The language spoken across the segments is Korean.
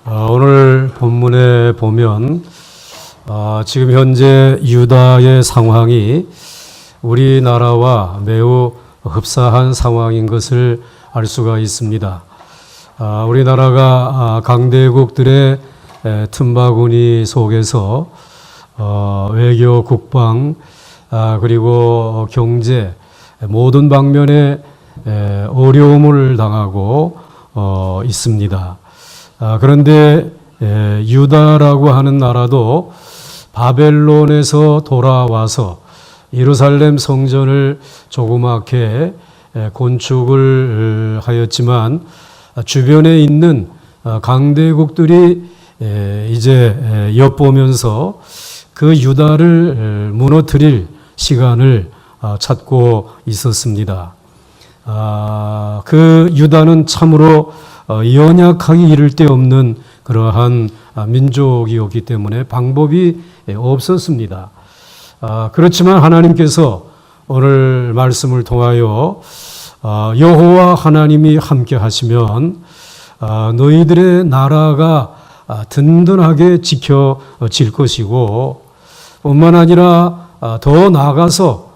오늘 본문에 보면 지금 현재 유다의 상황이 우리나라와 매우 흡사한 상황인 것을 알 수가 있습니다. 우리나라가 강대국들의 틈바구니 속에서 외교, 국방, 그리고 경제 모든 방면에 어려움을 당하고 있습니다. 그런데 유다라고 하는 나라도 바벨론에서 돌아와서 예루살렘 성전을 조그맣게 건축을 하였지만 주변에 있는 강대국들이 이제 엿보면서 그 유다를 무너뜨릴 시간을 찾고 있었습니다. 그 유다는 참으로 연약하기 이를 데 없는 그러한 민족이었기 때문에 방법이 없었습니다. 그렇지만 하나님께서 오늘 말씀을 통하여 여호와 하나님이 함께 하시면 너희들의 나라가 든든하게 지켜질 것이고 뿐만 아니라 더 나아가서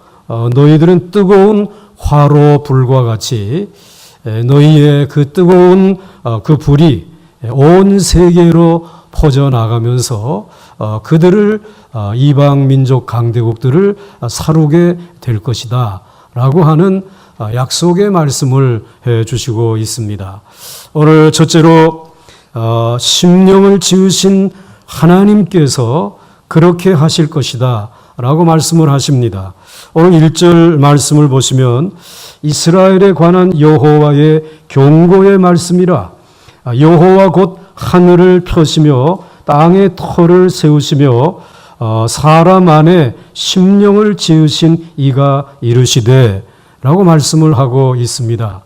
너희들은 뜨거운 화로 불과 같이 너희의 그 뜨거운 그 불이 온 세계로 퍼져나가면서 그들을 이방 민족 강대국들을 사루게 될 것이다 라고 하는 약속의 말씀을 해 주시고 있습니다. 오늘 첫째로 심령을 지으신 하나님께서 그렇게 하실 것이다 라고 말씀을 하십니다. 오늘 1절 말씀을 보시면 이스라엘에 관한 여호와의 경고의 말씀이라. 여호와 곧 하늘을 펴시며 땅에 터를 세우시며 사람 안에 심령을 지으신 이가 이르시되 라고 말씀을 하고 있습니다.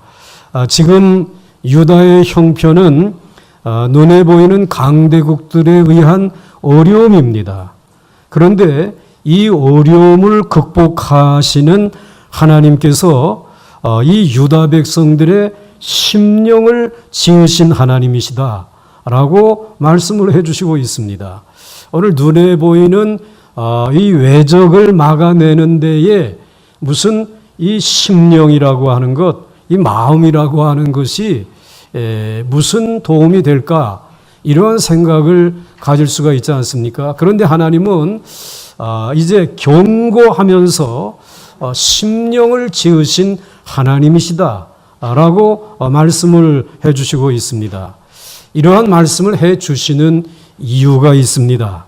지금 유다의 형편은 눈에 보이는 강대국들에 의한 어려움입니다. 그런데 이 어려움을 극복하시는 하나님께서 이 유다 백성들의 심령을 지으신 하나님이시다 라고 말씀을 해주시고 있습니다. 오늘 눈에 보이는 이 외적을 막아내는 데에 무슨 이 심령이라고 하는 것, 이 마음이라고 하는 것이 무슨 도움이 될까 이러한 생각을 가질 수가 있지 않습니까? 그런데 하나님은 이제 경고하면서 심령을 지으신 하나님이시다 라고 말씀을 해 주시고 있습니다. 이러한 말씀을 해 주시는 이유가 있습니다.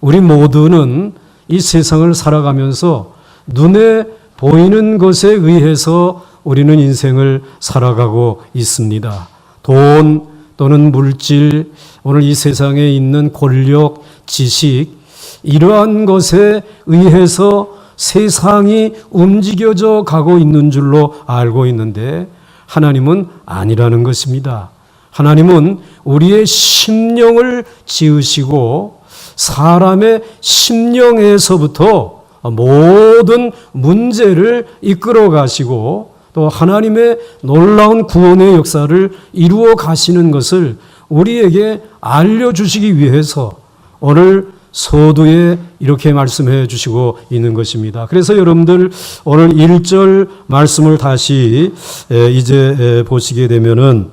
우리 모두는 이 세상을 살아가면서 눈에 보이는 것에 의해서 우리는 인생을 살아가고 있습니다. 돈 또는 물질, 오늘 이 세상에 있는 권력, 지식, 이러한 것에 의해서 세상이 움직여져 가고 있는 줄로 알고 있는데 하나님은 아니라는 것입니다. 하나님은 우리의 심령을 지으시고 사람의 심령에서부터 모든 문제를 이끌어 가시고 또 하나님의 놀라운 구원의 역사를 이루어 가시는 것을 우리에게 알려주시기 위해서 오늘 서두에 이렇게 말씀해 주시고 있는 것입니다. 그래서 여러분들 오늘 1절 말씀을 다시 이제 보시게 되면은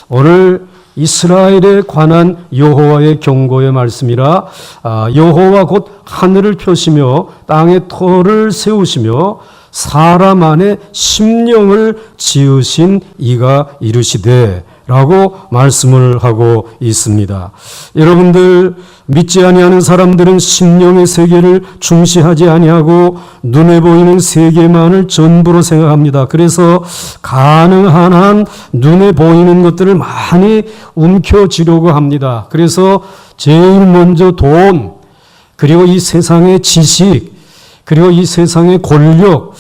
오늘 이스라엘에 관한 여호와의 경고의 말씀이라. 여호와 곧 하늘을 펴시며 땅에 터를 세우시며 사람 안에 심령을 지으신 이가 이르시되 라고 말씀을 하고 있습니다. 여러분들 믿지 아니하는 사람들은 심령의 세계를 중시하지 아니하고 눈에 보이는 세계만을 전부로 생각합니다. 그래서 가능한 한 눈에 보이는 것들을 많이 움켜쥐려고 합니다. 그래서 제일 먼저 돈, 그리고 이 세상의 지식, 그리고 이 세상의 권력,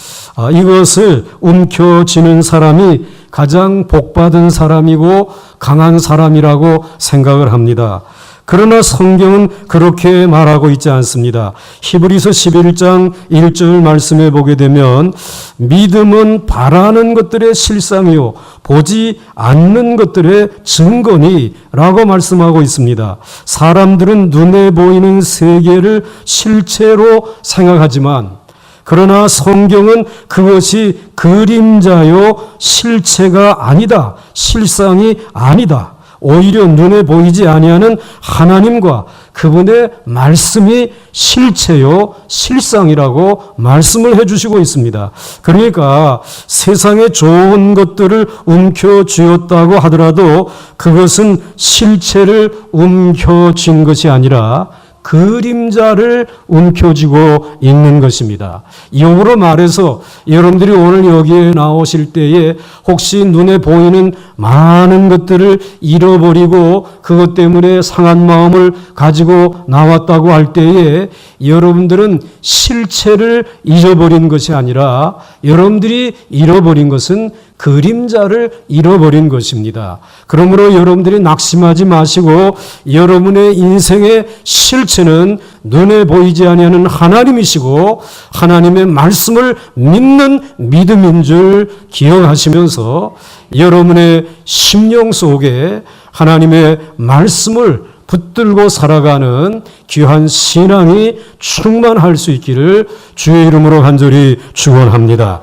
이것을 움켜쥐는 사람이 가장 복받은 사람이고 강한 사람이라고 생각을 합니다. 그러나 성경은 그렇게 말하고 있지 않습니다. 히브리서 11장 1절 말씀에 보게 되면 믿음은 바라는 것들의 실상이요 보지 않는 것들의 증거니 라고 말씀하고 있습니다. 사람들은 눈에 보이는 세계를 실체로 생각하지만 그러나 성경은 그것이 그림자요 실체가 아니다. 실상이 아니다. 오히려 눈에 보이지 아니하는 하나님과 그분의 말씀이 실체요 실상이라고 말씀을 해주시고 있습니다. 그러니까 세상에 좋은 것들을 움켜쥐었다고 하더라도 그것은 실체를 움켜쥔 것이 아니라 그림자를 움켜쥐고 있는 것입니다. 역으로 말해서 여러분들이 오늘 여기에 나오실 때에 혹시 눈에 보이는 많은 것들을 잃어버리고 그것 때문에 상한 마음을 가지고 나왔다고 할 때에 여러분들은 실체를 잃어버린 것이 아니라 여러분들이 잃어버린 것은 그림자를 잃어버린 것입니다. 그러므로 여러분들이 낙심하지 마시고 여러분의 인생의 실체는 눈에 보이지 아니하는 하나님이시고 하나님의 말씀을 믿는 믿음인 줄 기억하시면서 여러분의 심령 속에 하나님의 말씀을 붙들고 살아가는 귀한 신앙이 충만할 수 있기를 주의 이름으로 간절히 축원합니다.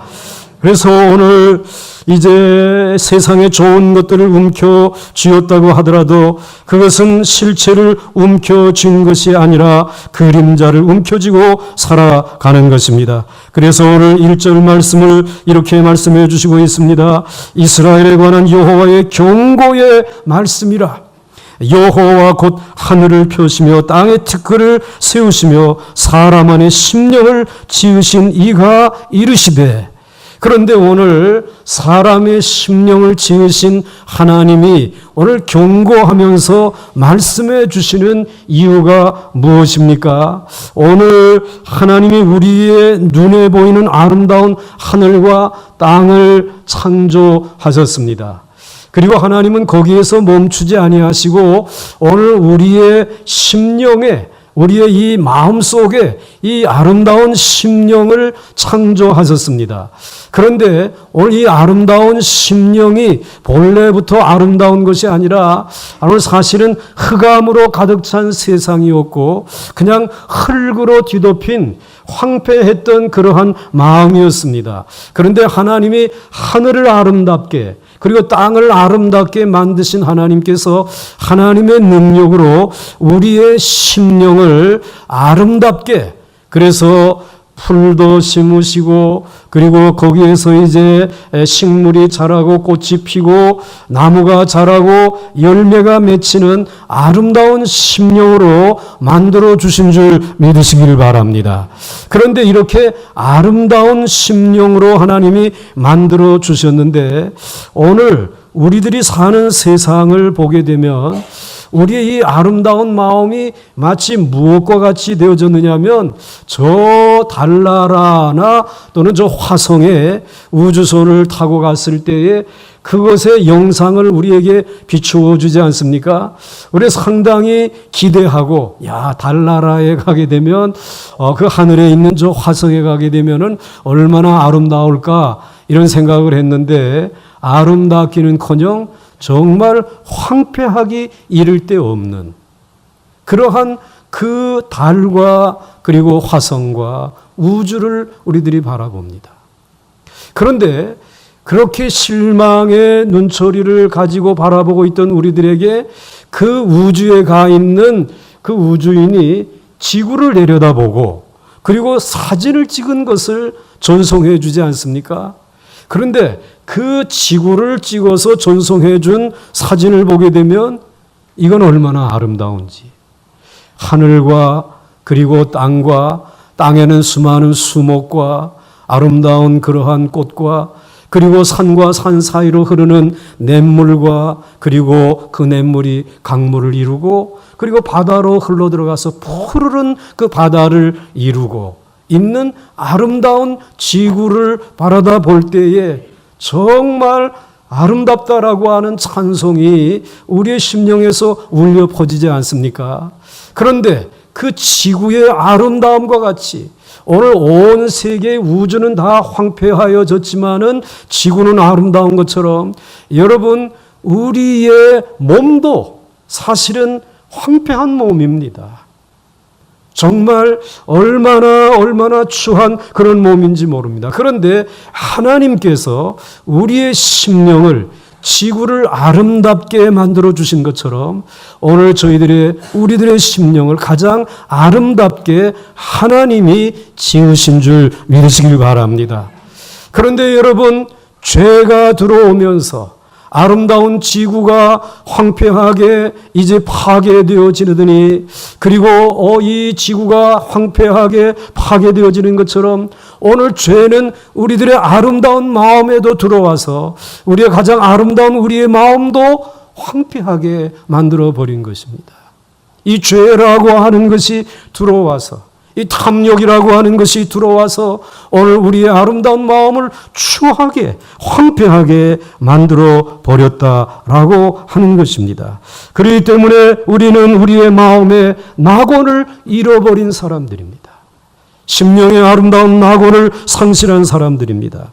그래서 오늘 이제 세상에 좋은 것들을 움켜쥐었다고 하더라도 그것은 실체를 움켜쥔 것이 아니라 그림자를 움켜쥐고 살아가는 것입니다. 그래서 오늘 1절 말씀을 이렇게 말씀해 주시고 있습니다. 이스라엘에 관한 여호와의 경고의 말씀이라. 여호와 곧 하늘을 펴시며 땅에 티끌을 세우시며 사람 안에 심령을 지으신 이가 이르시되. 그런데 오늘 사람의 심령을 지으신 하나님이 오늘 경고하면서 말씀해 주시는 이유가 무엇입니까? 오늘 하나님이 우리의 눈에 보이는 아름다운 하늘과 땅을 창조하셨습니다. 그리고 하나님은 거기에서 멈추지 아니하시고 오늘 우리의 심령에 우리의 이 마음속에 이 아름다운 심령을 창조하셨습니다. 그런데 오늘 이 아름다운 심령이 본래부터 아름다운 것이 아니라 오늘 사실은 흑암으로 가득 찬 세상이었고 그냥 흙으로 뒤덮인 황폐했던 그러한 마음이었습니다. 그런데 하나님이 하늘을 아름답게 그리고 땅을 아름답게 만드신 하나님께서 하나님의 능력으로 우리의 심령을 아름답게 그래서 풀도 심으시고 그리고 거기에서 이제 식물이 자라고 꽃이 피고 나무가 자라고 열매가 맺히는 아름다운 심령으로 만들어 주신 줄 믿으시기를 바랍니다. 그런데 이렇게 아름다운 심령으로 하나님이 만들어 주셨는데 오늘 우리들이 사는 세상을 보게 되면 우리의 이 아름다운 마음이 마치 무엇과 같이 되어졌느냐면 저 달나라나 또는 저 화성에 우주선을 타고 갔을 때에 그것의 영상을 우리에게 비추어 주지 않습니까? 우리 상당히 기대하고 달나라에 가게 되면 그 하늘에 있는 저 화성에 가게 되면은 얼마나 아름다울까 이런 생각을 했는데 아름답기는커녕 정말 황폐하기 이를 데 없는 그러한 그 달과 그리고 화성과 우주를 우리들이 바라봅니다. 그런데 그렇게 실망의 눈초리를 가지고 바라보고 있던 우리들에게 그 우주에 가 있는 그 우주인이 지구를 내려다보고 그리고 사진을 찍은 것을 전송해 주지 않습니까? 그런데 그 지구를 찍어서 전송해 준 사진을 보게 되면 이건 얼마나 아름다운지 하늘과 그리고 땅과 땅에는 수많은 수목과 아름다운 그러한 꽃과 그리고 산과 산 사이로 흐르는 냇물과 그리고 그 냇물이 강물을 이루고 그리고 바다로 흘러들어가서 푸르른 그 바다를 이루고 있는 아름다운 지구를 바라다 볼 때에 정말 아름답다라고 하는 찬송이 우리의 심령에서 울려 퍼지지 않습니까? 그런데 그 지구의 아름다움과 같이 오늘 온 세계의 우주는 다 황폐하여졌지만은 지구는 아름다운 것처럼 여러분 우리의 몸도 사실은 황폐한 몸입니다. 정말 얼마나 추한 그런 몸인지 모릅니다. 그런데 하나님께서 우리의 심령을 지구를 아름답게 만들어 주신 것처럼 오늘 우리들의 심령을 가장 아름답게 하나님이 지으신 줄 믿으시길 바랍니다. 그런데 여러분 죄가 들어오면서 아름다운 지구가 황폐하게 이제 파괴되어지더니 그리고 이 지구가 황폐하게 파괴되어지는 것처럼 오늘 죄는 우리들의 아름다운 마음에도 들어와서 우리의 가장 아름다운 우리의 마음도 황폐하게 만들어버린 것입니다. 이 죄라고 하는 것이 들어와서 이 탐욕이라고 하는 것이 들어와서 오늘 우리의 아름다운 마음을 추하게 황폐하게 만들어 버렸다라고 하는 것입니다. 그렇기 때문에 우리는 우리의 마음의 낙원을 잃어버린 사람들입니다. 심령의 아름다운 낙원을 상실한 사람들입니다.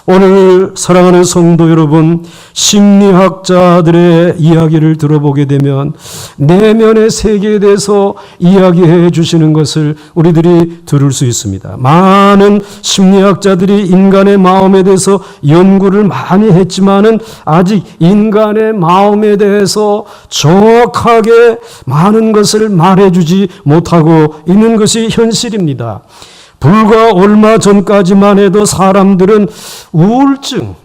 오늘 사랑하는 성도 여러분, 심리학자들의 이야기를 들어보게 되면 내면의 세계에 대해서 이야기해 주시는 것을 우리들이 들을 수 있습니다. 많은 심리학자들이 인간의 마음에 대해서 연구를 많이 했지만은 아직 인간의 마음에 대해서 정확하게 많은 것을 말해주지 못하고 있는 것이 현실입니다. 불과 얼마 전까지만 해도 사람들은 우울증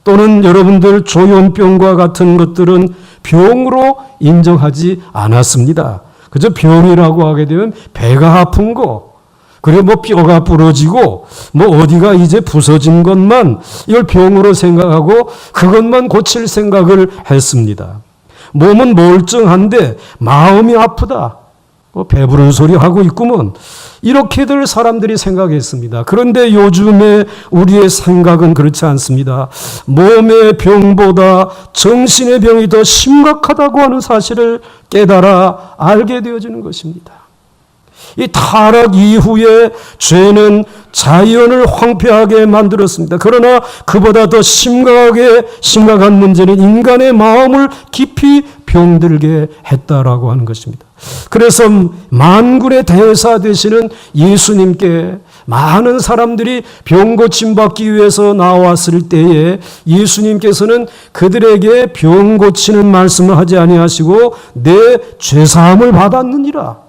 또는 여러분들 조현병과 같은 것들은 병으로 인정하지 않았습니다. 그저 병이라고 하게 되면 배가 아픈 거, 그리고 뭐 뼈가 부러지고 뭐 어디가 이제 부서진 것만 이걸 병으로 생각하고 그것만 고칠 생각을 했습니다. 몸은 멀쩡한데 마음이 아프다. 배부른 소리 하고 있구먼. 이렇게들 사람들이 생각했습니다. 그런데 요즘에 우리의 생각은 그렇지 않습니다. 몸의 병보다 정신의 병이 더 심각하다고 하는 사실을 깨달아 알게 되어지는 것입니다. 이 타락 이후에 죄는 자연을 황폐하게 만들었습니다. 그러나 그보다 더 심각한 문제는 인간의 마음을 깊이 병들게 했다라고 하는 것입니다. 그래서 만군의 대사 되시는 예수님께 많은 사람들이 병 고침받기 위해서 나왔을 때에 예수님께서는 그들에게 병 고치는 말씀을 하지 아니하시고 내 죄사함을 받았느니라.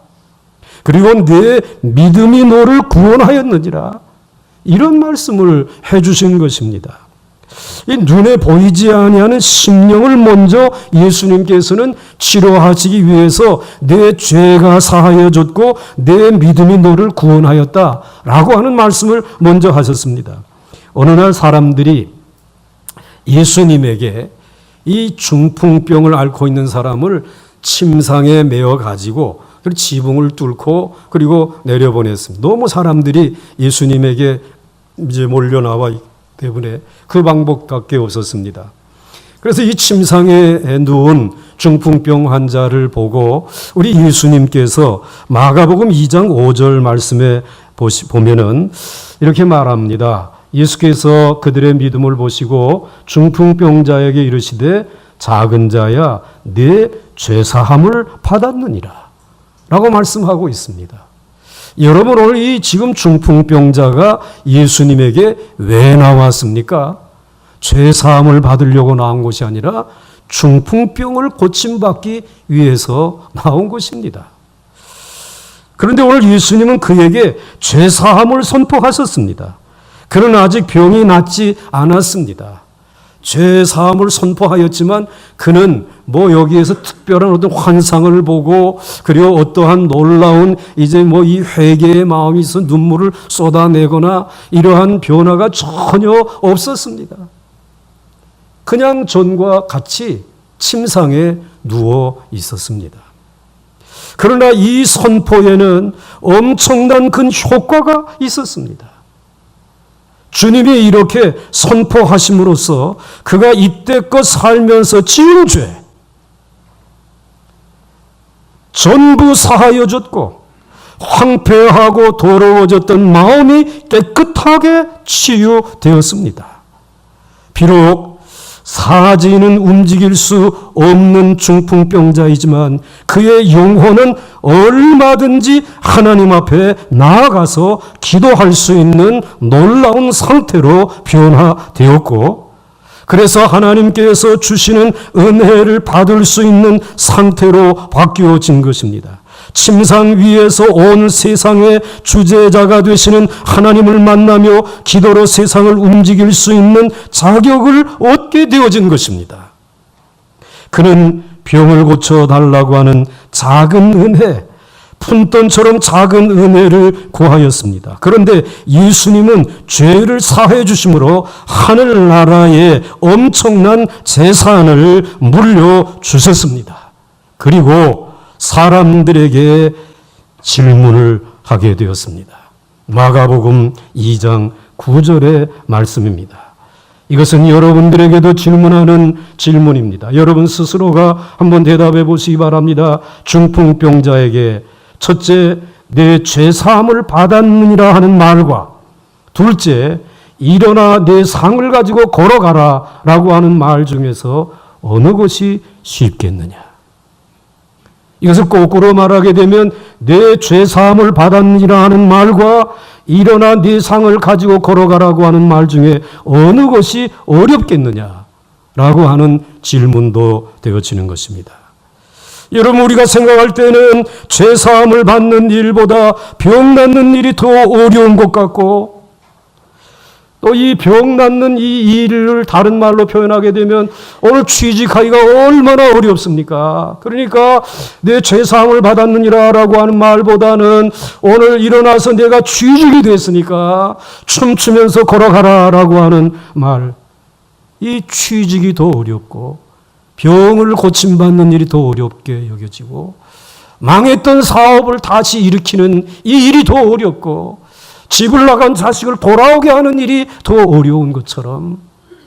그리고 내 믿음이 너를 구원하였느니라. 이런 말씀을 해주신 것입니다. 이 눈에 보이지 아니하는 심령을 먼저 예수님께서는 치료하시기 위해서 내 죄가 사하여졌고 내 믿음이 너를 구원하였다라고 하는 말씀을 먼저 하셨습니다. 어느 날 사람들이 예수님에게 이 중풍병을 앓고 있는 사람을 침상에 메어 가지고 지붕을 뚫고 그리고 내려보냈습니다. 너무 사람들이 예수님에게 이제 몰려 나와 있기 때문에 그 방법밖에 없었습니다. 그래서 이 침상에 누운 중풍병 환자를 보고 우리 예수님께서 마가복음 2장 5절 말씀에 보면은 이렇게 말합니다. 예수께서 그들의 믿음을 보시고 중풍병자에게 이르시되 작은 자야 네 죄사함을 받았느니라 라고 말씀하고 있습니다. 여러분 오늘 이 지금 중풍병자가 예수님에게 왜 나왔습니까? 죄사함을 받으려고 나온 것이 아니라 중풍병을 고침받기 위해서 나온 것입니다. 그런데 오늘 예수님은 그에게 죄사함을 선포하셨습니다. 그러나 아직 병이 낫지 않았습니다. 죄사함을 선포하였지만 그는 뭐 여기에서 특별한 어떤 환상을 보고 그리고 어떠한 놀라운 이제 뭐 이 회개의 마음이 있어 눈물을 쏟아내거나 이러한 변화가 전혀 없었습니다. 그냥 전과 같이 침상에 누워 있었습니다. 그러나 이 선포에는 엄청난 큰 효과가 있었습니다. 주님이 이렇게 선포하심으로써 그가 이때껏 살면서 지은 죄 전부 사하여졌고 황폐하고 더러워졌던 마음이 깨끗하게 치유되었습니다. 비록 사지는 움직일 수 없는 중풍병자이지만 그의 영혼은 얼마든지 하나님 앞에 나아가서 기도할 수 있는 놀라운 상태로 변화되었고, 그래서 하나님께서 주시는 은혜를 받을 수 있는 상태로 바뀌어진 것입니다. 침상 위에서 온 세상의 주재자가 되시는 하나님을 만나며 기도로 세상을 움직일 수 있는 자격을 얻게 되어진 것입니다. 그는 병을 고쳐달라고 하는 작은 은혜, 푼돈처럼 작은 은혜를 구하였습니다. 그런데 예수님은 죄를 사해 주심으로 하늘나라에 엄청난 재산을 물려주셨습니다. 그리고 사람들에게 질문을 하게 되었습니다. 마가복음 2장 9절의 말씀입니다. 이것은 여러분들에게도 질문하는 질문입니다. 여러분 스스로가 한번 대답해 보시기 바랍니다. 중풍병자에게 첫째, 내 죄사함을 받았느니라 하는 말과 둘째, 일어나 내 상을 가지고 걸어가라 라고 하는 말 중에서 어느 것이 쉽겠느냐? 이것을 거꾸로 말하게 되면 내 죄사함을 받았느니라 하는 말과 일어나 네 상을 가지고 걸어가라고 하는 말 중에 어느 것이 어렵겠느냐라고 하는 질문도 되어지는 것입니다. 여러분, 우리가 생각할 때는 죄사함을 받는 일보다 병 낫는 일이 더 어려운 것 같고, 또 이 병 낫는 이 일을 다른 말로 표현하게 되면 오늘 취직하기가 얼마나 어렵습니까? 그러니까 내 죄사함을 받았느니라 라고 하는 말보다는 오늘 일어나서 내가 취직이 됐으니까 춤추면서 걸어가라 라고 하는 말, 이 취직이 더 어렵고 병을 고침받는 일이 더 어렵게 여겨지고 망했던 사업을 다시 일으키는 이 일이 더 어렵고 집을 나간 자식을 돌아오게 하는 일이 더 어려운 것처럼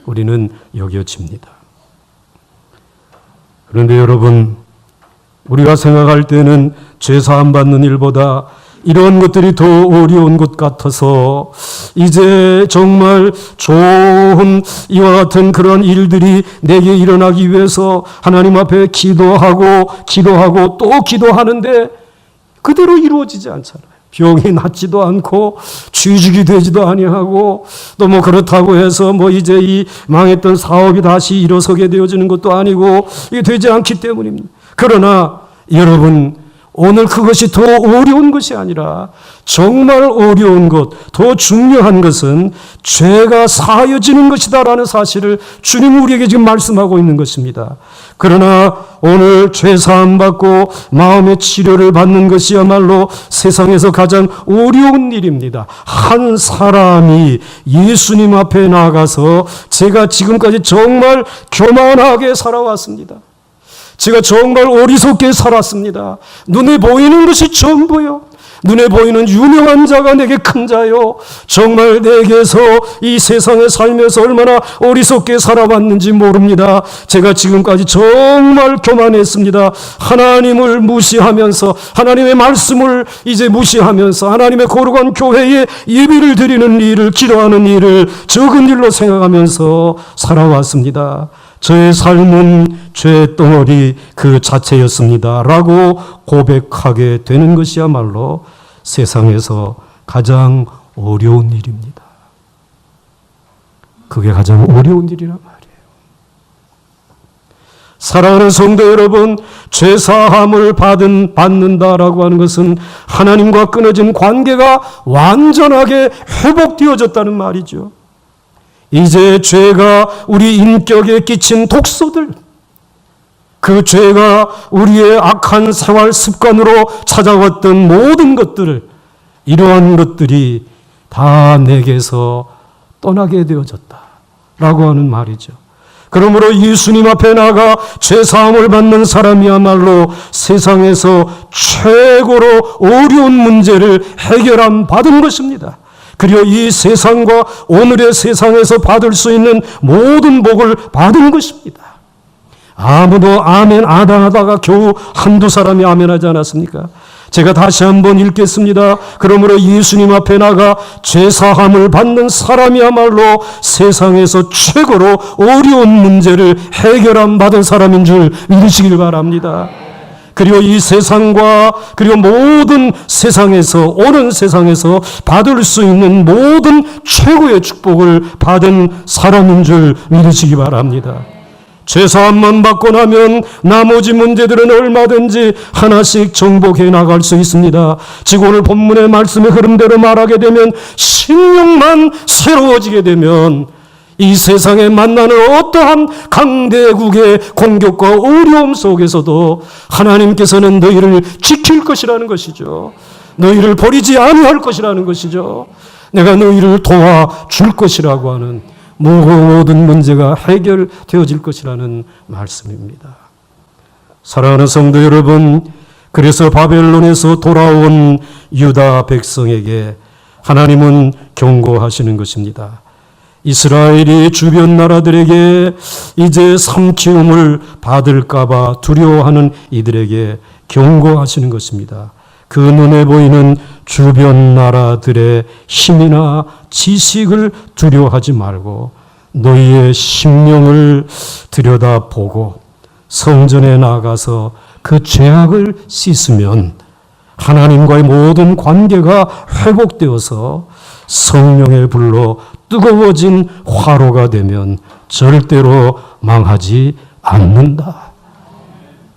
우리는 여겨집니다. 그런데 여러분, 우리가 생각할 때는 죄사함 받는 일보다 이런 것들이 더 어려운 것 같아서 이제 정말 좋은 이와 같은 그런 일들이 내게 일어나기 위해서 하나님 앞에 기도하고 또 기도하는데 그대로 이루어지지 않잖아요. 병이 낫지도 않고 취직이 되지도 아니하고 또 뭐 그렇다고 해서 뭐 이제 이 망했던 사업이 다시 일어서게 되어지는 것도 아니고 이게 되지 않기 때문입니다. 그러나 여러분, 오늘 그것이 더 어려운 것이 아니라 정말 어려운 것, 더 중요한 것은 죄가 사하여지는 것이다라는 사실을 주님은 우리에게 지금 말씀하고 있는 것입니다. 그러나 오늘 죄사함 받고 마음의 치료를 받는 것이야말로 세상에서 가장 어려운 일입니다. 한 사람이 예수님 앞에 나가서 제가 지금까지 정말 교만하게 살아왔습니다. 제가 정말 어리석게 살았습니다. 눈에 보이는 것이 전부요. 눈에 보이는 유명한 자가 내게 큰 자요. 정말 내게서 이 세상에 살면서 얼마나 어리석게 살아왔는지 모릅니다. 제가 지금까지 정말 교만했습니다. 하나님을 무시하면서 하나님의 말씀을 이제 무시하면서 하나님의 거룩한 교회에 예배를 드리는 일을, 기도하는 일을 적은 일로 생각하면서 살아왔습니다. 저의 삶은 죄 덩어리 그 자체였습니다 라고 고백하게 되는 것이야말로 세상에서 가장 어려운 일입니다. 그게 가장 어려운 일이란 말이에요. 사랑하는 성도 여러분, 죄사함을 받는다라고 하는 것은 하나님과 끊어진 관계가 완전하게 회복되어졌다는 말이죠. 이제 죄가 우리 인격에 끼친 독소들, 그 죄가 우리의 악한 생활 습관으로 찾아왔던 모든 것들, 이러한 것들이 다 내게서 떠나게 되어졌다라고 하는 말이죠. 그러므로 예수님 앞에 나가 죄사함을 받는 사람이야말로 세상에서 최고로 어려운 문제를 해결함 받은 것입니다. 그리고 이 세상과 오늘의 세상에서 받을 수 있는 모든 복을 받은 것입니다. 아무도 아멘 아당하다가 겨우 한두 사람이 아멘하지 않았습니까? 제가 다시 한번 읽겠습니다. 그러므로 예수님 앞에 나가 죄사함을 받는 사람이야말로 세상에서 최고로 어려운 문제를 해결함 받은 사람인 줄 믿으시길 바랍니다. 그리고 이 세상과 그리고 모든 세상에서 오는 세상에서 받을 수 있는 모든 최고의 축복을 받은 사람인 줄 믿으시기 바랍니다. 죄사함만 받고 나면 나머지 문제들은 얼마든지 하나씩 정복해 나갈 수 있습니다. 지금 오늘 본문의 말씀의 흐름대로 말하게 되면 심령만 새로워지게 되면 이 세상에 만나는 어떠한 강대국의 공격과 어려움 속에서도 하나님께서는 너희를 지킬 것이라는 것이죠. 너희를 버리지 아니할 것이라는 것이죠. 내가 너희를 도와줄 것이라고 하는 모든 문제가 해결되어질 것이라는 말씀입니다. 사랑하는 성도 여러분, 그래서 바벨론에서 돌아온 유다 백성에게 하나님은 경고하시는 것입니다. 이스라엘이 주변 나라들에게 이제 삼키움을 받을까봐 두려워하는 이들에게 경고하시는 것입니다. 그 눈에 보이는 주변 나라들의 힘이나 지식을 두려워하지 말고 너희의 심령을 들여다보고 성전에 나가서 그 죄악을 씻으면 하나님과의 모든 관계가 회복되어서 성령의 불로 뜨거워진 화로가 되면 절대로 망하지 않는다.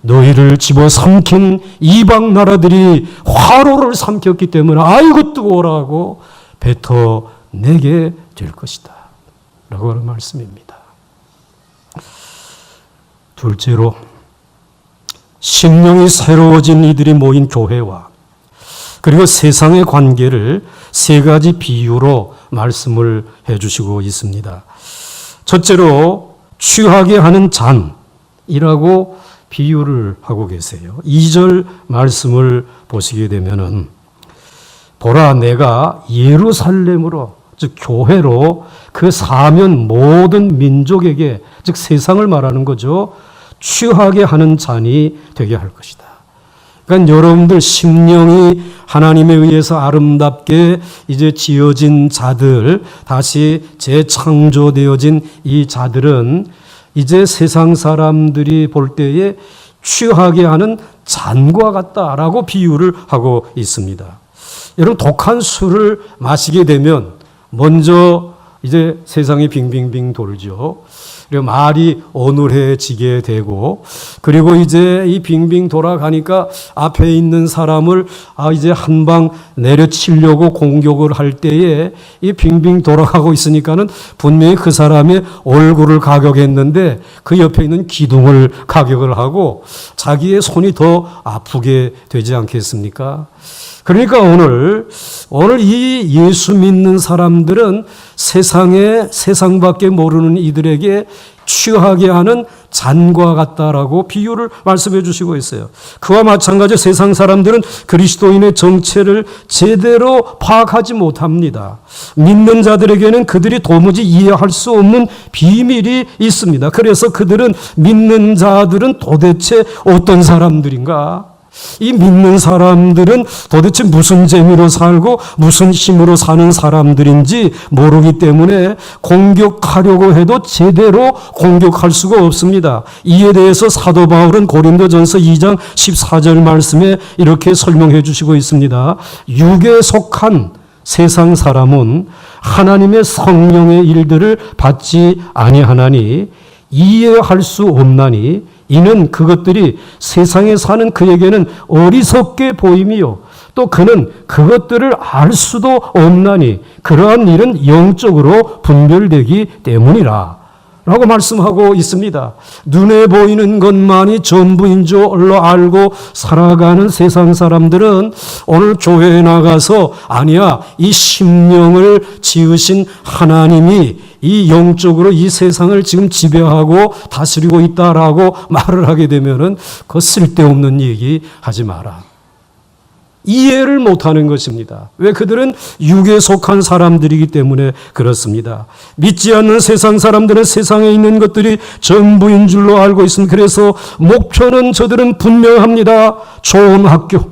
너희를 집어삼킨 이방 나라들이 화로를 삼켰기 때문에 아이고 뜨거워라고 뱉어내게 될 것이다 라고 하는 말씀입니다. 둘째로 심령이 새로워진 이들이 모인 교회와 그리고 세상의 관계를 세 가지 비유로 말씀을 해주시고 있습니다. 첫째로 취하게 하는 잔이라고 비유를 하고 계세요. 2절 말씀을 보시게 되면은 보라 내가 예루살렘으로 즉 교회로 그 사면 모든 민족에게 즉 세상을 말하는 거죠. 취하게 하는 잔이 되게 할 것이다. 그러니까 여러분들 심령이 하나님에 의해서 아름답게 이제 지어진 자들, 다시 재창조되어진 이 자들은 이제 세상 사람들이 볼 때에 취하게 하는 잔과 같다라고 비유를 하고 있습니다. 여러분 독한 술을 마시게 되면 먼저 이제 세상이 빙빙빙 돌죠. 그리고 말이 어눌해지게 되고 그리고 이제 이 빙빙 돌아가니까 앞에 있는 사람을 이제 한 방 내려치려고 공격을 할 때에 이 빙빙 돌아가고 있으니까는 분명히 그 사람의 얼굴을 가격했는데 그 옆에 있는 기둥을 가격을 하고 자기의 손이 더 아프게 되지 않겠습니까? 그러니까 오늘 이 예수 믿는 사람들은 세상밖에 모르는 이들에게 취하게 하는 잔과 같다라고 비유를 말씀해 주시고 있어요. 그와 마찬가지로 세상 사람들은 그리스도인의 정체를 제대로 파악하지 못합니다. 믿는 자들에게는 그들이 도무지 이해할 수 없는 비밀이 있습니다. 그래서 그들은 믿는 자들은 도대체 어떤 사람들인가? 이 믿는 사람들은 도대체 무슨 재미로 살고 무슨 힘으로 사는 사람들인지 모르기 때문에 공격하려고 해도 제대로 공격할 수가 없습니다. 이에 대해서 사도 바울은 고린도전서 2장 14절 말씀에 이렇게 설명해 주시고 있습니다. 육에 속한 세상 사람은 하나님의 성령의 일들을 받지 아니하나니 이해할 수 없나니 이는 그것들이 세상에 사는 그에게는 어리석게 보임이요 또 그는 그것들을 알 수도 없나니 그러한 일은 영적으로 분별되기 때문이라 라고 말씀하고 있습니다. 눈에 보이는 것만이 전부인 줄로 알고 살아가는 세상 사람들은 오늘 교회에 나가서 아니야 이 심령을 지으신 하나님이 이 영적으로 이 세상을 지금 지배하고 다스리고 있다라고 말을 하게 되면은 그 쓸데없는 얘기 하지 마라. 이해를 못하는 것입니다. 왜? 그들은 육에 속한 사람들이기 때문에 그렇습니다. 믿지 않는 세상 사람들은 세상에 있는 것들이 전부인 줄로 알고 있습니다. 그래서 목표는 저들은 분명합니다. 좋은 학교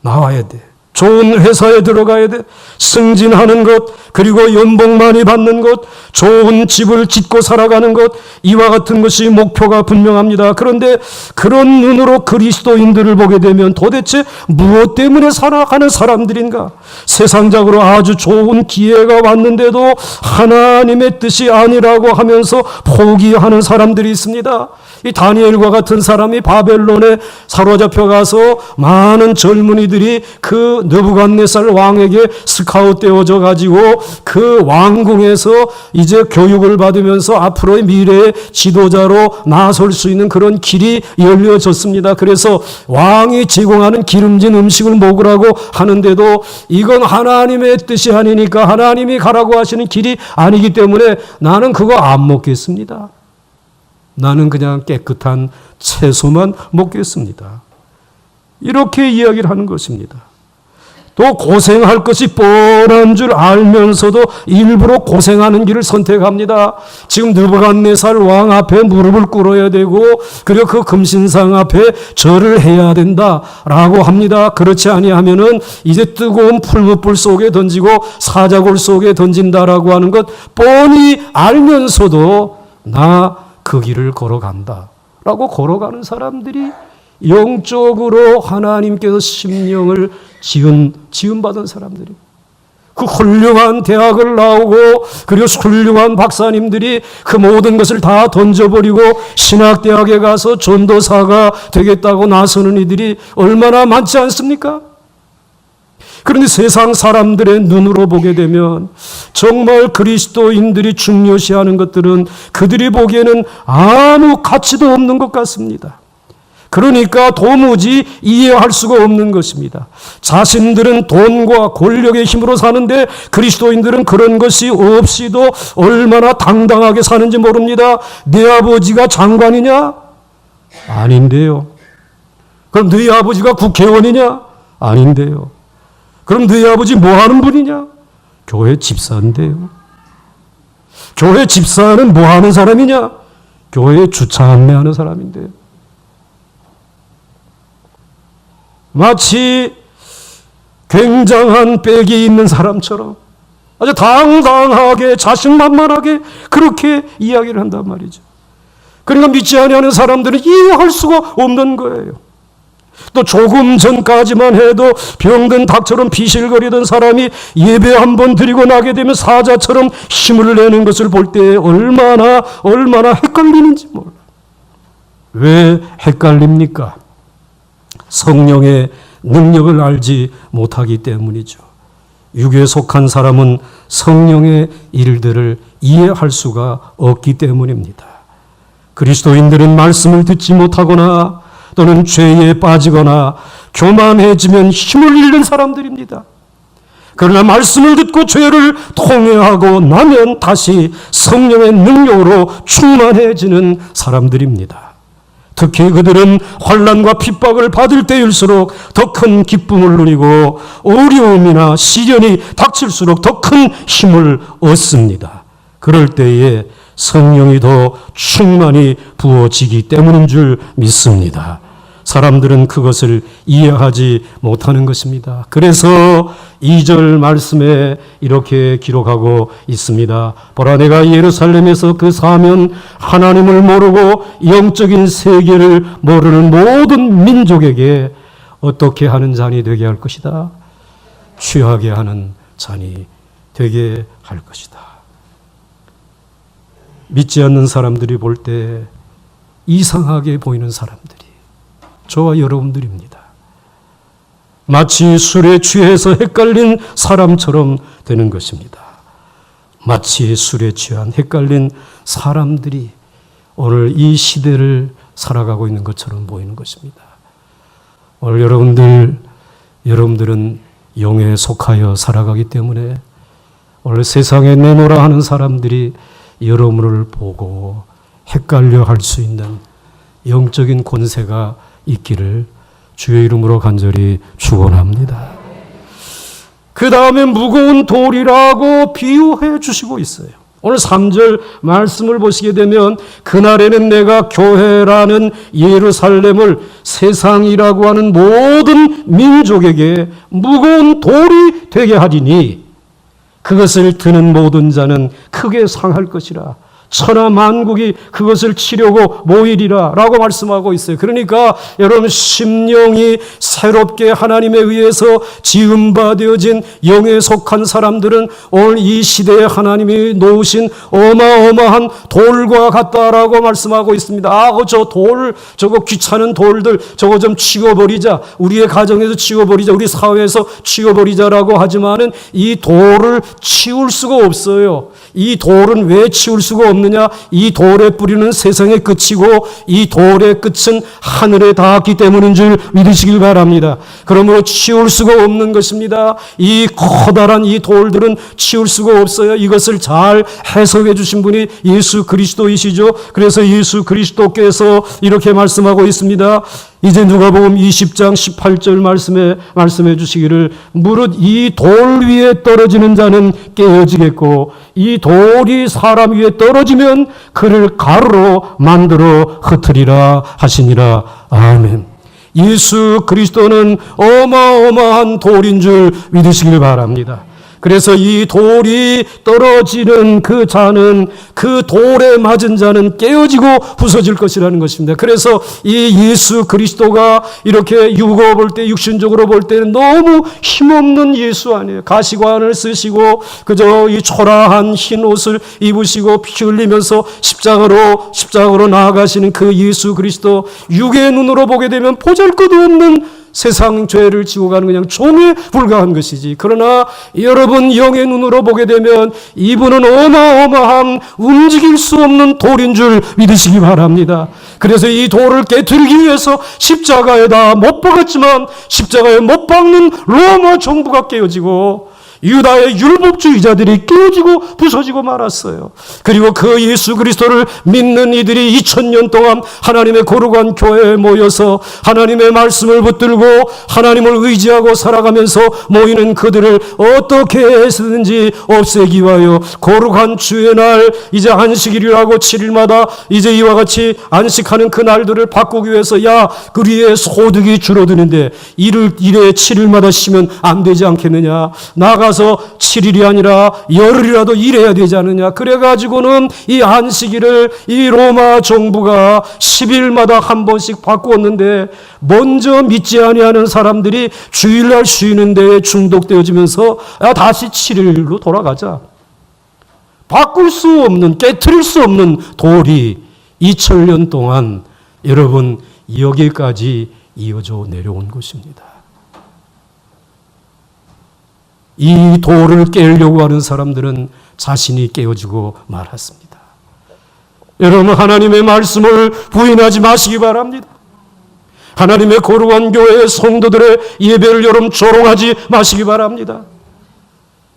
나와야 돼. 좋은 회사에 들어가야 돼. 승진하는 것, 그리고 연봉 많이 받는 것, 좋은 집을 짓고 살아가는 것, 이와 같은 것이 목표가 분명합니다. 그런데 그런 눈으로 그리스도인들을 보게 되면 도대체 무엇 때문에 살아가는 사람들인가? 세상적으로 아주 좋은 기회가 왔는데도 하나님의 뜻이 아니라고 하면서 포기하는 사람들이 있습니다. 이 다니엘과 같은 사람이 바벨론에 사로잡혀 가서 많은 젊은이들이 그 느부갓네살 왕에게 스카웃되어져 가지고 그 왕궁에서 이제 교육을 받으면서 앞으로의 미래의 지도자로 나설 수 있는 그런 길이 열려졌습니다. 그래서 왕이 제공하는 기름진 음식을 먹으라고 하는데도 이건 하나님의 뜻이 아니니까, 하나님이 가라고 하시는 길이 아니기 때문에 나는 그거 안 먹겠습니다. 나는 그냥 깨끗한 채소만 먹겠습니다. 이렇게 이야기를 하는 것입니다. 또 고생할 것이 뻔한 줄 알면서도 일부러 고생하는 길을 선택합니다. 지금 느부갓네살 왕 앞에 무릎을 꿇어야 되고, 그리고 그 금신상 앞에 절을 해야 된다라고 합니다. 그렇지 아니하면은 이제 뜨거운 풀무불 속에 던지고 사자골 속에 던진다라고 하는 것 뻔히 알면서도 나 그 길을 걸어간다라고 걸어가는 사람들이 영적으로 하나님께서 심령을 지음받은 사람들이, 그 훌륭한 대학을 나오고 그리고 훌륭한 박사님들이 그 모든 것을 다 던져버리고 신학대학에 가서 전도사가 되겠다고 나서는 이들이 얼마나 많지 않습니까? 그런데 세상 사람들의 눈으로 보게 되면 정말 그리스도인들이 중요시하는 것들은 그들이 보기에는 아무 가치도 없는 것 같습니다. 그러니까 도무지 이해할 수가 없는 것입니다. 자신들은 돈과 권력의 힘으로 사는데 그리스도인들은 그런 것이 없이도 얼마나 당당하게 사는지 모릅니다. 내 아버지가 장관이냐? 아닌데요. 그럼 너희 아버지가 국회의원이냐? 아닌데요. 그럼 너희 아버지 뭐 하는 분이냐? 교회 집사인데요. 교회 집사는 뭐 하는 사람이냐? 교회에 주차 안내하는 사람인데요. 마치 굉장한 빽이 있는 사람처럼 아주 당당하게 자신만만하게 그렇게 이야기를 한단 말이죠. 그러니까 믿지 아니하는 사람들은 이해할 수가 없는 거예요. 또 조금 전까지만 해도 병든 닭처럼 비실거리던 사람이 예배 한번 드리고 나게 되면 사자처럼 힘을 내는 것을 볼 때 얼마나 헷갈리는지 몰라요. 왜 헷갈립니까? 성령의 능력을 알지 못하기 때문이죠. 육에 속한 사람은 성령의 일들을 이해할 수가 없기 때문입니다. 그리스도인들은 말씀을 듣지 못하거나 또는 죄에 빠지거나 교만해지면 힘을 잃는 사람들입니다. 그러나 말씀을 듣고 죄를 통회하고 나면 다시 성령의 능력으로 충만해지는 사람들입니다. 특히 그들은 환난과 핍박을 받을 때일수록 더 큰 기쁨을 누리고 어려움이나 시련이 닥칠수록 더 큰 힘을 얻습니다. 그럴 때에 성령이 더 충만히 부어지기 때문인 줄 믿습니다. 사람들은 그것을 이해하지 못하는 것입니다. 그래서 2절 말씀에 이렇게 기록하고 있습니다. 보라, 내가 예루살렘에서 그 사면 하나님을 모르고 영적인 세계를 모르는 모든 민족에게 어떻게 하는 잔이 되게 할 것이다. 취하게 하는 잔이 되게 할 것이다. 믿지 않는 사람들이 볼 때 이상하게 보이는 사람들이 저와 여러분들입니다. 마치 술에 취해서 헷갈린 사람처럼 되는 것입니다. 마치 술에 취한 헷갈린 사람들이 오늘 이 시대를 살아가고 있는 것처럼 보이는 것입니다. 오늘 여러분들은 영에 속하여 살아가기 때문에 오늘 세상에 내놓으라 하는 사람들이 여러분을 보고 헷갈려 할 수 있는 영적인 권세가 있기를 주의 이름으로 간절히 축원합니다. 그 다음에 무거운 돌이라고 비유해 주시고 있어요. 오늘 3절 말씀을 보시게 되면 그날에는 내가 교회라는 예루살렘을 세상이라고 하는 모든 민족에게 무거운 돌이 되게 하리니 그것을 드는 모든 자는 크게 상할 것이라. 천하 만국이 그것을 치려고 모이리라 라고 말씀하고 있어요. 그러니까 여러분 심령이 새롭게 하나님에 의해서 지음바 되어진 영에 속한 사람들은 오늘 이 시대에 하나님이 놓으신 어마어마한 돌과 같다라고 말씀하고 있습니다. 저 돌, 저거 귀찮은 돌들 저거 좀 치워버리자. 우리의 가정에서 치워버리자. 우리 사회에서 치워버리자라고 하지만은 이 돌을 치울 수가 없어요. 이 돌은 왜 치울 수가 없느냐? 이 돌의 뿌리는 세상의 끝이고 이 돌의 끝은 하늘에 닿았기 때문인 줄 믿으시길 바랍니다. 그러므로 치울 수가 없는 것입니다. 이 커다란 이 돌들은 치울 수가 없어요. 이것을 잘 해석해 주신 분이 예수 그리스도이시죠. 그래서 예수 그리스도께서 이렇게 말씀하고 있습니다. 이제 누가복음 20장 18절 말씀해 주시기를 무릇 이 돌 위에 떨어지는 자는 깨어지겠고 이 돌이 사람 위에 떨어지면 그를 가루로 만들어 흩으리라 하시니라. 아멘. 예수 그리스도는 어마어마한 돌인 줄 믿으시길 바랍니다. 그래서 이 돌이 떨어지는 그 자는 그 돌에 맞은 자는 깨어지고 부서질 것이라는 것입니다. 그래서 이 예수 그리스도가 이렇게 육어 볼 때 육신적으로 볼 때는 너무 힘없는 예수 아니에요. 가시관을 쓰시고 그저 이 초라한 흰 옷을 입으시고 피 흘리면서 십자가로 나아가시는 그 예수 그리스도 육의 눈으로 보게 되면 보잘것없는 세상 죄를 지고 가는 그냥 종에 불과한 것이지. 그러나 여러분 영의 눈으로 보게 되면 이분은 어마어마한 움직일 수 없는 돌인 줄 믿으시기 바랍니다. 그래서 이 돌을 깨트리기 위해서 십자가에다 못 박았지만 십자가에 못 박는 로마 정부가 깨어지고 유다의 율법주의자들이 깨어지고 부서지고 말았어요. 그리고 그 예수 그리스도를 믿는 이들이 2000년 동안 하나님의 거룩한 교회에 모여서 하나님의 말씀을 붙들고 하나님을 의지하고 살아가면서 모이는 그들을 어떻게 해서든지 없애기 위하여 거룩한 주의 날 이제 안식일이라고 7일마다 이제 이와 같이 안식하는 그 날들을 바꾸기 위해서 우리의 소득이 줄어드는데 일에 7일마다 쉬면 안 되지 않겠느냐. 나가서 7일이 아니라 열흘이라도 일해야 되지 않느냐. 그래가지고는 이 안식일을 이 로마 정부가 10일마다 한 번씩 바꾸었는데 먼저 믿지 아니하는 사람들이 주일날 쉬는 데에 중독되어지면서 다시 7일로 돌아가자. 바꿀 수 없는, 깨트릴 수 없는 돌이 2000년 동안 여러분 여기까지 이어져 내려온 것입니다. 이 돌을 깨려고 하는 사람들은 자신이 깨어지고 말았습니다. 여러분 하나님의 말씀을 부인하지 마시기 바랍니다. 하나님의 거룩한 교회의 성도들의 예배를 여러분 조롱하지 마시기 바랍니다.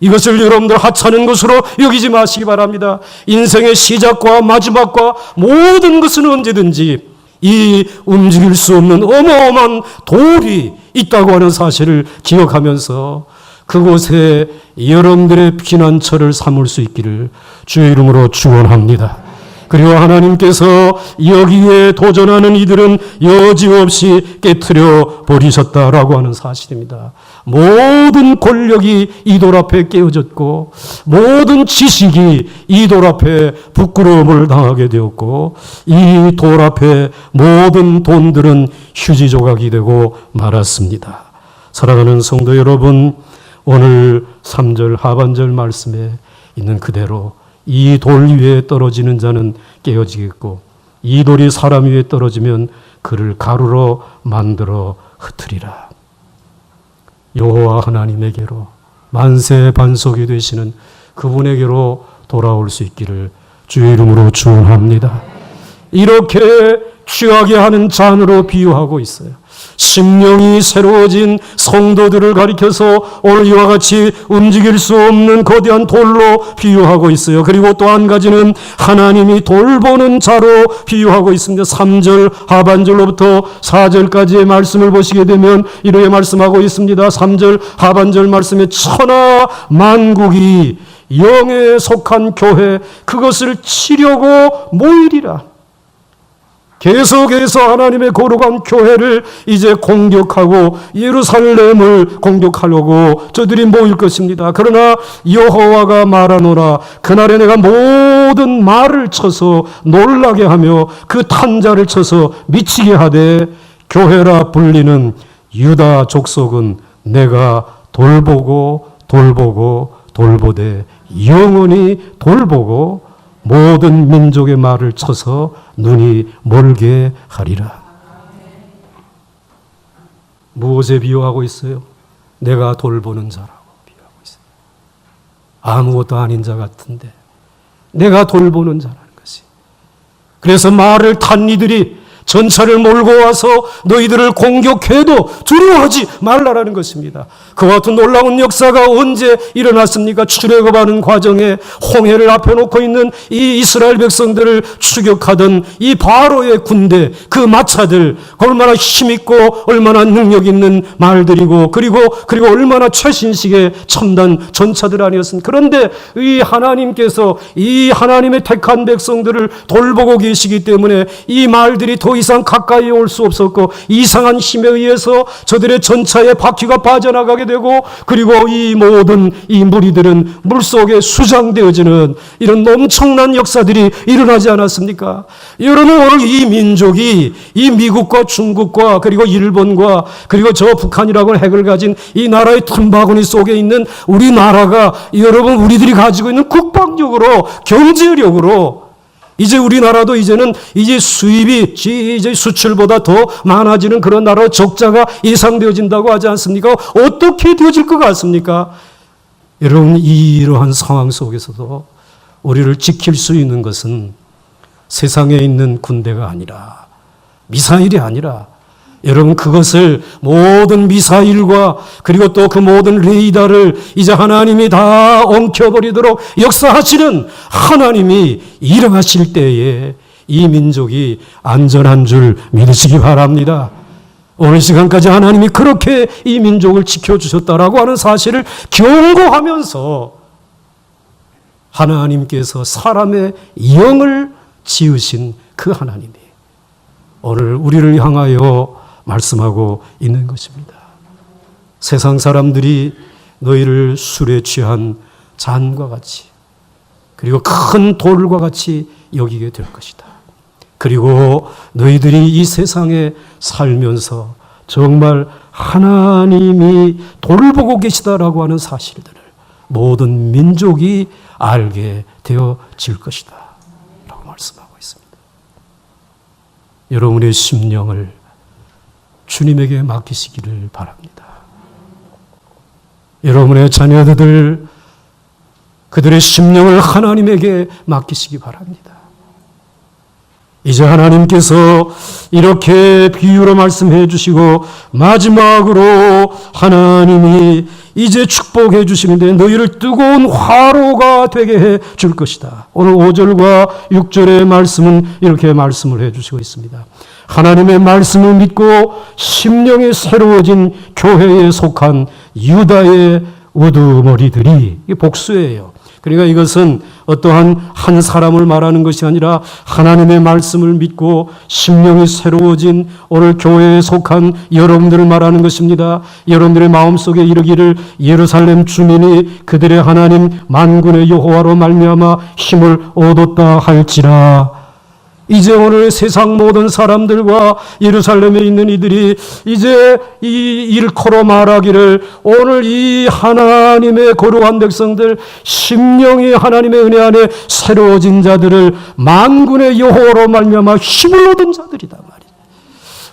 이것을 여러분들 하찮은 것으로 여기지 마시기 바랍니다. 인생의 시작과 마지막과 모든 것은 언제든지 이 움직일 수 없는 어마어마한 돌이 있다고 하는 사실을 기억하면서 그곳에 여러분들의 피난처를 삼을 수 있기를 주의 이름으로 축원합니다. 그리고 하나님께서 여기에 도전하는 이들은 여지없이 깨트려 버리셨다라고 하는 사실입니다. 모든 권력이 이 돌 앞에 깨어졌고 모든 지식이 이 돌 앞에 부끄러움을 당하게 되었고 이 돌 앞에 모든 돈들은 휴지 조각이 되고 말았습니다. 사랑하는 성도 여러분, 오늘 3절 하반절 말씀에 있는 그대로 이 돌 위에 떨어지는 자는 깨어지겠고 이 돌이 사람 위에 떨어지면 그를 가루로 만들어 흩으리라. 여호와 하나님에게로 만세 반석이 되시는 그분에게로 돌아올 수 있기를 주의 이름으로 축원합니다. 이렇게 취하게 하는 잔으로 비유하고 있어요. 심령이 새로워진 성도들을 가리켜서 오늘 이와 같이 움직일 수 없는 거대한 돌로 비유하고 있어요. 그리고 또 한 가지는 하나님이 돌보는 자로 비유하고 있습니다. 3절 하반절로부터 4절까지의 말씀을 보시게 되면 이렇게 말씀하고 있습니다. 3절 하반절 말씀에 천하 만국이 영에 속한 교회 그것을 치려고 모이리라. 계속해서 하나님의 거룩한 교회를 이제 공격하고 예루살렘을 공격하려고 저들이 모일 것입니다. 그러나 여호와가 말하노라 그날에 내가 모든 말을 쳐서 놀라게 하며 그 탄자를 쳐서 미치게 하되 교회라 불리는 유다 족속은 내가 돌보고 돌보되 영원히 돌보고 모든 민족의 말을 쳐서 눈이 멀게 하리라. 무엇에 비유하고 있어요? 내가 돌보는 자라고 비유하고 있어요. 아무것도 아닌 자 같은데 내가 돌보는 자라는 것이. 그래서 말을 탄 이들이 전차를 몰고 와서 너희들을 공격해도 두려워하지 말라라는 것입니다. 그와 같은 놀라운 역사가 언제 일어났습니까? 출애굽하는 과정에 홍해를 앞에 놓고 있는 이 이스라엘 백성들을 추격하던 이 바로의 군대, 그 마차들, 얼마나 힘있고 얼마나 능력 있는 말들이고 그리고 얼마나 최신식의 첨단 전차들 아니었습니까? 그런데 이 하나님께서 이 하나님의 택한 백성들을 돌보고 계시기 때문에 이 말들이 더 이상 가까이 올 수 없었고 이상한 힘에 의해서 저들의 전차에 바퀴가 빠져나가게 되고 그리고 이 모든 이 무리들은 물속에 수장되어지는 이런 엄청난 역사들이 일어나지 않았습니까? 여러분 오늘 이 민족이 이 미국과 중국과 그리고 일본과 그리고 저 북한이라고 핵을 가진 이 나라의 틈바구니 속에 있는 우리나라가 여러분 우리들이 가지고 있는 국방력으로 경제력으로 이제 우리나라도 이제는 이제 수입이 이제 수출보다 더 많아지는 그런 나라 적자가 예상되어진다고 하지 않습니까? 어떻게 되어질 것 같습니까? 여러분 이러한 상황 속에서도 우리를 지킬 수 있는 것은 세상에 있는 군대가 아니라 미사일이 아니라 여러분 그것을 모든 미사일과 그리고 또 그 모든 레이더를 이제 하나님이 다 엉켜버리도록 역사하시는 하나님이 일어나실 때에 이 민족이 안전한 줄 믿으시기 바랍니다. 오늘 시간까지 하나님이 그렇게 이 민족을 지켜주셨다라고 하는 사실을 경고하면서 하나님께서 사람의 영을 지으신 그 하나님이 오늘 우리를 향하여 말씀하고 있는 것입니다. 세상 사람들이 너희를 술에 취한 잔과 같이 그리고 큰 돌과 같이 여기게 될 것이다. 그리고 너희들이 이 세상에 살면서 정말 하나님이 돌보고 계시다라고 하는 사실들을 모든 민족이 알게 되어질 것이다 라고 말씀하고 있습니다. 여러분의 심령을 주님에게 맡기시기를 바랍니다. 여러분의 자녀들 그들의 심령을 하나님에게 맡기시기 바랍니다. 이제 하나님께서 이렇게 비유로 말씀해 주시고 마지막으로 하나님이 이제 축복해 주시는데 너희를 뜨거운 화로가 되게 해 줄 것이다. 오늘 5절과 6절의 말씀은 이렇게 말씀을 해 주시고 있습니다. 하나님의 말씀을 믿고 심령이 새로워진 교회에 속한 유다의 우두머리들이 이게 복수예요. 그러니까 이것은 어떠한 한 사람을 말하는 것이 아니라 하나님의 말씀을 믿고 심령이 새로워진 오늘 교회에 속한 여러분들을 말하는 것입니다. 여러분들의 마음속에 이르기를 예루살렘 주민이 그들의 하나님 만군의 여호와로 말미암아 힘을 얻었다 할지라. 이제 오늘 세상 모든 사람들과 예루살렘에 있는 이들이 이제 이 일컬어 말하기를 오늘 이 하나님의 거룩한 백성들 심령이 하나님의 은혜 안에 새로워진 자들을 만군의 여호와로 말미암아 힘을 얻은 자들이다 말이에요.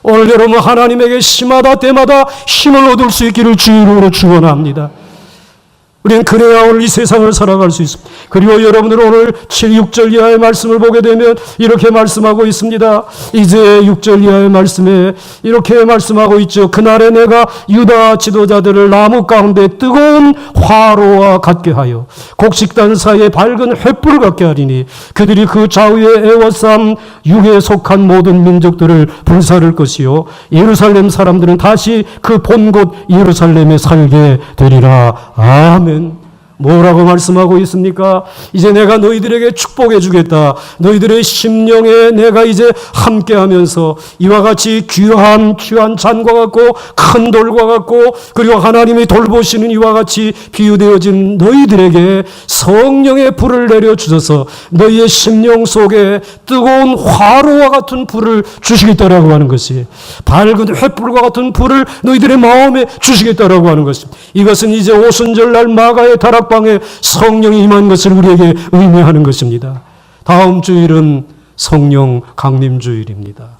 오늘 여러분 하나님에게 심하다 때마다 힘을 얻을 수 있기를 주의 이름으로 축원합니다. 우리는 그래야 오늘 이 세상을 살아갈 수 있습니다. 그리고 여러분들 오늘 7, 6절 이하의 말씀을 보게 되면 이렇게 말씀하고 있습니다. 이제 6절 이하의 말씀에 이렇게 말씀하고 있죠. 그날에 내가 유다 지도자들을 나무 가운데 뜨거운 화로와 같게 하여 곡식단 사이에 밝은 횃불을 같게 하리니 그들이 그 좌우에 에워싼 육에 속한 모든 민족들을 불사를 것이요 예루살렘 사람들은 다시 그 본 곳 예루살렘에 살게 되리라. 아멘. 뭐라고 말씀하고 있습니까? 이제 내가 너희들에게 축복해 주겠다. 너희들의 심령에 내가 이제 함께하면서 이와 같이 귀한 잔과 같고 큰 돌과 같고 그리고 하나님이 돌보시는 이와 같이 비유되어진 너희들에게 성령의 불을 내려주셔서 너희의 심령 속에 뜨거운 화로와 같은 불을 주시겠다라고 하는 것이 밝은 횃불과 같은 불을 너희들의 마음에 주시겠다라고 하는 것입니다. 이것은 이제 오순절날 마가의 다락방에 성령이 임한 것을 우리에게 의미하는 것입니다. 다음 주일은 성령 강림주일입니다.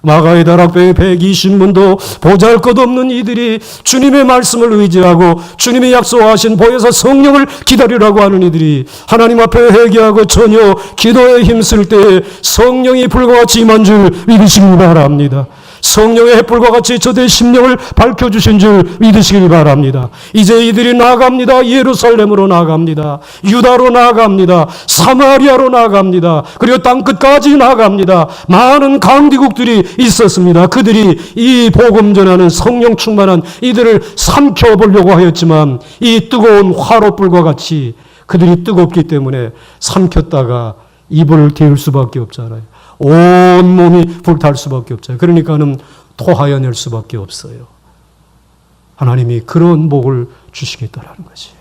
마가의 다락방에 120문도 보잘것없는 이들이 주님의 말씀을 의지하고 주님의 약속하신 보혜사 성령을 기다리라고 하는 이들이 하나님 앞에 회개하고 전혀 기도에 힘쓸 때 성령이 불과 같이 임한 줄 믿으시기 바랍니다. 성령의 햇불과 같이 저들의 심령을 밝혀주신 줄 믿으시길 바랍니다. 이제 이들이 나아갑니다. 예루살렘으로 나아갑니다. 유다로 나아갑니다. 사마리아로 나아갑니다. 그리고 땅끝까지 나아갑니다. 많은 강대국들이 있었습니다. 그들이 이 복음 전하는 성령 충만한 이들을 삼켜보려고 하였지만 이 뜨거운 화로불과 같이 그들이 뜨겁기 때문에 삼켰다가 입을 틔울 수밖에 없잖아요. 온 몸이 불탈 수밖에 없잖아요. 그러니까는 토하여 낼 수밖에 없어요. 하나님이 그런 복을 주시겠다라는 것이에요.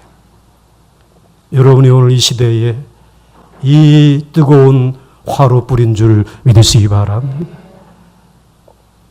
여러분이 오늘 이 시대에 이 뜨거운 화로 뿌린 줄 믿으시기 바랍니다.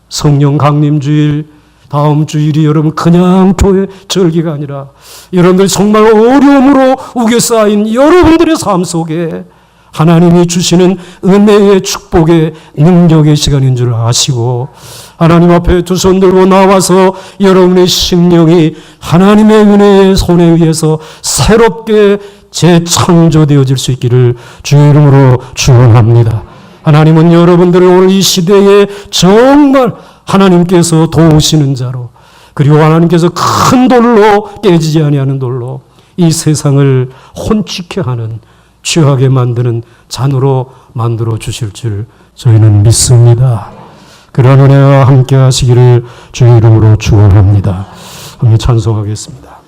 성령 강림주일 다음 주일이 여러분 그냥 교회 절기가 아니라 여러분들 정말 어려움으로 우겨 쌓인 여러분들의 삶 속에 하나님이 주시는 은혜의 축복의 능력의 시간인 줄 아시고 하나님 앞에 두 손 들고 나와서 여러분의 심령이 하나님의 은혜의 손에 의해서 새롭게 재창조되어질 수 있기를 주의 이름으로 축원합니다. 하나님은 여러분들을 오늘 이 시대에 정말 하나님께서 도우시는 자로 그리고 하나님께서 큰 돌로 깨지지 아니하는 돌로 이 세상을 혼축케 하는 취하게 만드는 잔으로 만들어 주실 줄 저희는 믿습니다. 그런 은혜와 함께 하시기를 주의 이름으로 축원합니다. 함께 찬송하겠습니다.